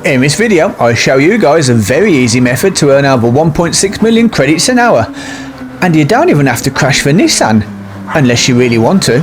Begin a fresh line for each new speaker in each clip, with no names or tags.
In this video, I'll show you guys a very easy method to earn over 1.6 million credits an hour. And you don't even have to crash for Nissan, unless you really want to.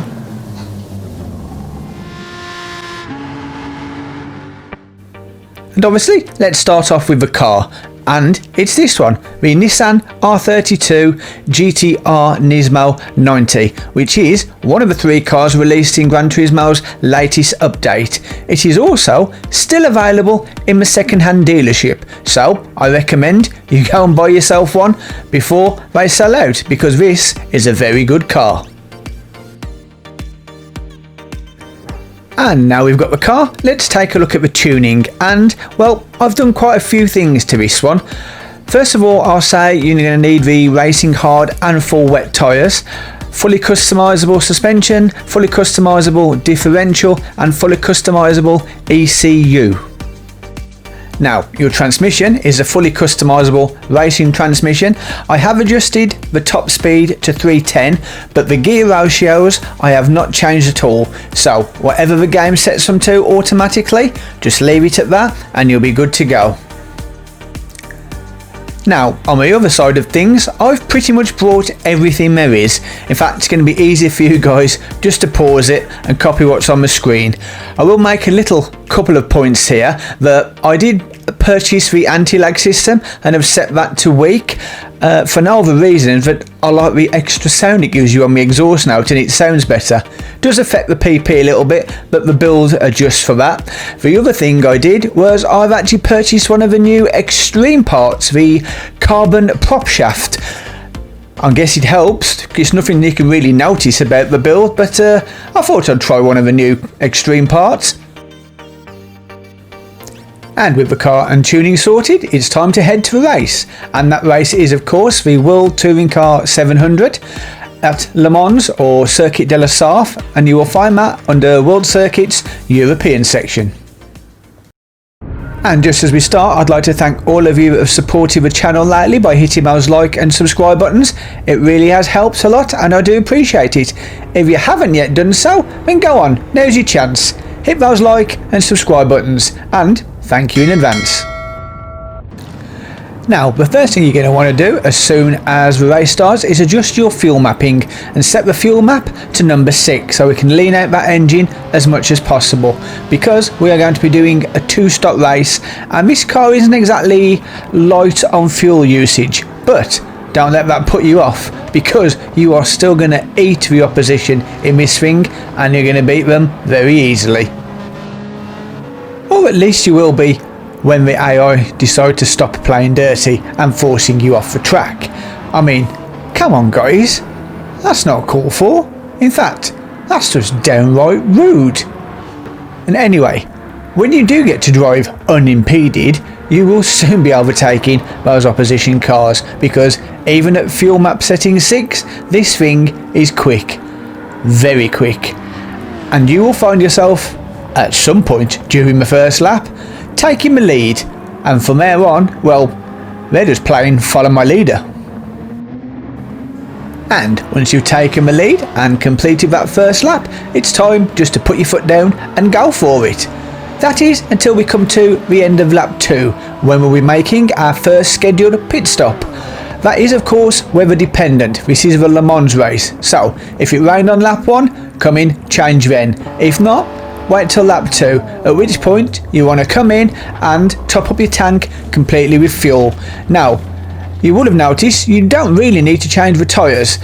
And obviously, let's start off with the car. And it's this one, the Nissan R32 GT-R Nismo 90, which is one of the 3 cars released in Gran Turismo's latest update. It is also still available in the second-hand dealership, so I recommend you go and buy yourself one before they sell out, because this is a very good car. And now we've got the car, let's take a look at the tuning. And well, I've done quite a few things to this one. First of all, I'll say you're going to need the racing hard and full wet tyres, fully customisable suspension, fully customisable differential and fully customisable ECU. Now, your transmission is a fully customisable racing transmission. I have adjusted the top speed to 310, but the gear ratios I have not changed at all. So whatever the game sets them to automatically, just leave it at that and you'll be good to go. Now, on the other side of things, I've pretty much brought everything there is. In fact, it's going to be easier for you guys just to pause it and copy what's on the screen. I will make a couple of points here that I did purchase the anti-lag system and have set that to weak for no other reason that I like the extra sound it gives you on the exhaust note and it sounds better. Does affect the PP a little bit, but the build adjusts for that. The other thing I did was I've actually purchased one of the new extreme parts, the carbon prop shaft. I guess it helps. It's nothing you can really notice about the build, but I thought I'd try one of the new extreme parts. And with the car and tuning sorted, it's time to head to the race. And that race is of course the World Touring Car 700 at Le Mans or Circuit de la Sarthe, and you will find that under World Circuits European section. And just as we start, I'd like to thank all of you that have supported the channel lately by hitting those like and subscribe buttons. It really has helped a lot and I do appreciate it. If you haven't yet done so, then go on, now's your chance. Hit those like and subscribe buttons, and thank you in advance. Now, the first thing you're going to want to do as soon as the race starts is adjust your fuel mapping and set the fuel map to number 6 so we can lean out that engine as much as possible, because we are going to be doing a 2-stop race and this car isn't exactly light on fuel usage, but don't let that put you off, because you are still going to eat the opposition in this thing and you're going to beat them very easily. Or at least you will be when the AI decide to stop playing dirty and forcing you off the track. I mean, come on guys, that's not called for. In fact, that's just downright rude. And anyway, when you do get to drive unimpeded, you will soon be overtaking those opposition cars, because even at fuel map setting 6, this thing is quick, very quick. And you will find yourself at some point during the first lap taking the lead, and from there on, well, they're just playing follow my leader. And once you've taken the lead and completed that first lap, it's time just to put your foot down and go for it. That is until we come to the end of lap 2, when we'll be making our first scheduled pit stop. That is of course weather dependent. This is the Le Mans race, so if it rained on lap 1, come in, change then. If not, wait till lap 2, at which point you want to come in and top up your tank completely with fuel. Now, you would have noticed you don't really need to change the tyres.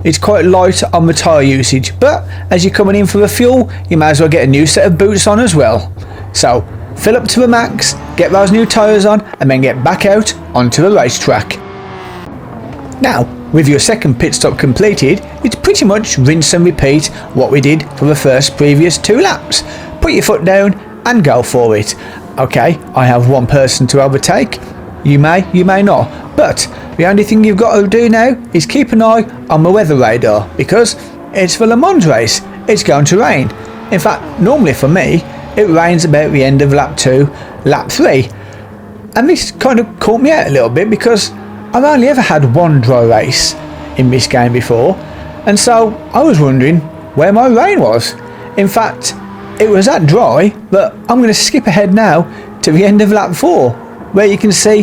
It's quite light on the tyre usage, but as you're coming in for the fuel, you may as well get a new set of boots on as well. So, fill up to the max, get those new tyres on, and then get back out onto the racetrack. Now, with your second pit stop completed, it's pretty much rinse and repeat what we did for the previous 2 laps. Put your foot down and go for it. Okay, I have one person to overtake. You may not. But the only thing you've got to do now is keep an eye on the weather radar, because it's the Le Mans race. It's going to rain. In fact, normally for me, it rains about the end of lap 2, lap 3. And this kind of caught me out a little bit, because I've only ever had one dry race in this game before, and so I was wondering where my rain was. In fact, it was that dry that I'm going to skip ahead now to the end of lap 4, where you can see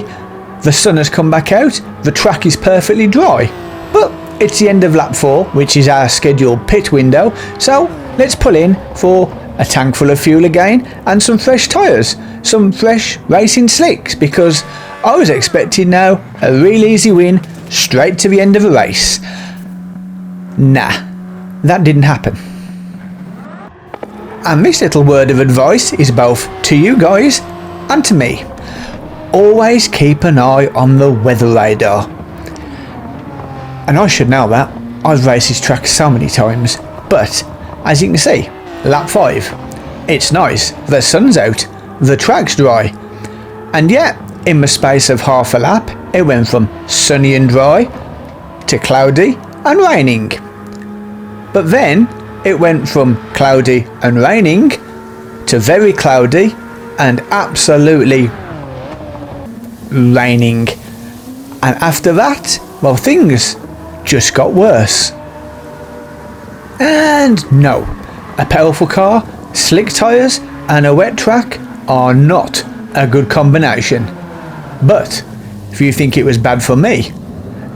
the sun has come back out, the track is perfectly dry. But it's the end of lap 4, which is our scheduled pit window, so let's pull in for a tank full of fuel again and some fresh tyres, some fresh racing slicks, because I was expecting now a real easy win straight to the end of the race. Nah, that didn't happen. And this little word of advice is both to you guys and to me. Always keep an eye on the weather radar. And I should know that, I've raced this track so many times, but as you can see, lap 5, it's nice, the sun's out, the track's dry, and yet in the space of half a lap it went from sunny and dry to cloudy and raining. But then it went from cloudy and raining to very cloudy and absolutely raining, and after that, well, things just got worse. And no, a powerful car, slick tyres and a wet track are not a good combination. But if you think it was bad for me,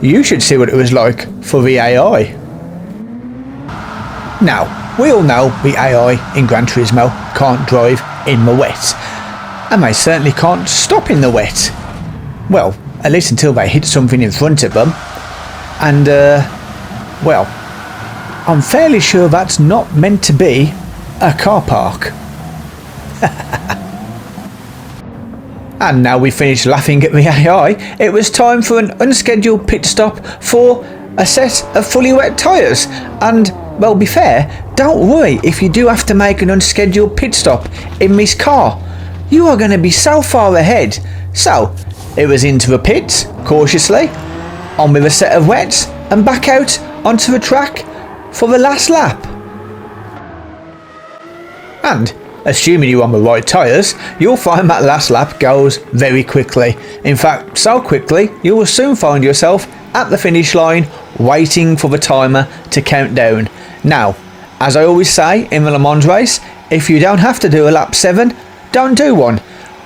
you should see what it was like for the AI. Now, we all know the AI in Gran Turismo can't drive in the wet, and they certainly can't stop in the wet. Well, at least until they hit something in front of them. And, well, I'm fairly sure that's not meant to be a car park. And now we finished laughing at the AI, it was time for an unscheduled pit stop for a set of fully wet tyres. And, well, be fair, don't worry if you do have to make an unscheduled pit stop in this car. You are going to be so far ahead. So, it was into the pits, cautiously, on with a set of wets, and back out onto the track for the last lap. And, assuming you're on the right tyres, you'll find that last lap goes very quickly. In fact, so quickly, you will soon find yourself at the finish line, waiting for the timer to count down. Now, as I always say in the Le Mans race, if you don't have to do a lap 7, don't do one.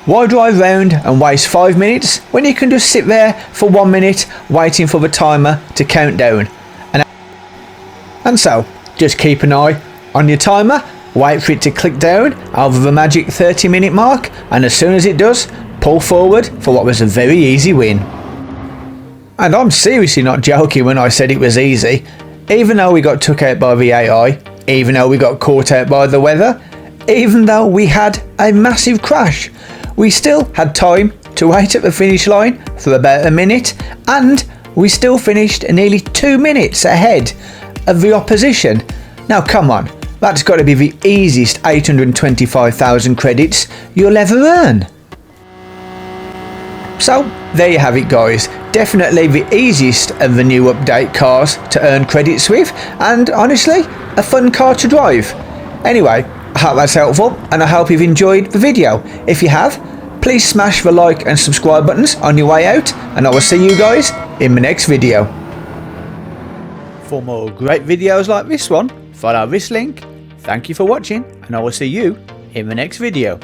Why drive round and waste 5 minutes when you can just sit there for 1 minute waiting for the timer to count down? And so, just keep an eye on your timer, wait for it to click down over the magic 30-minute mark, and as soon as it does, pull forward for what was a very easy win. And I'm seriously not joking when I said it was easy. Even though we got took out by the AI, even though we got caught out by the weather, even though we had a massive crash, we still had time to wait at the finish line for about a minute, and we still finished nearly 2 minutes ahead of the opposition. Now come on, that's got to be the easiest 825,000 credits you'll ever earn. So there you have it guys, definitely the easiest of the new update cars to earn credits with, and honestly, a fun car to drive. Anyway, I hope that's helpful, and I hope you've enjoyed the video. If you have, please smash the like and subscribe buttons on your way out, and I will see you guys in the next video. For more great videos like this one, follow this link. Thank you for watching, and I will see you in the next video.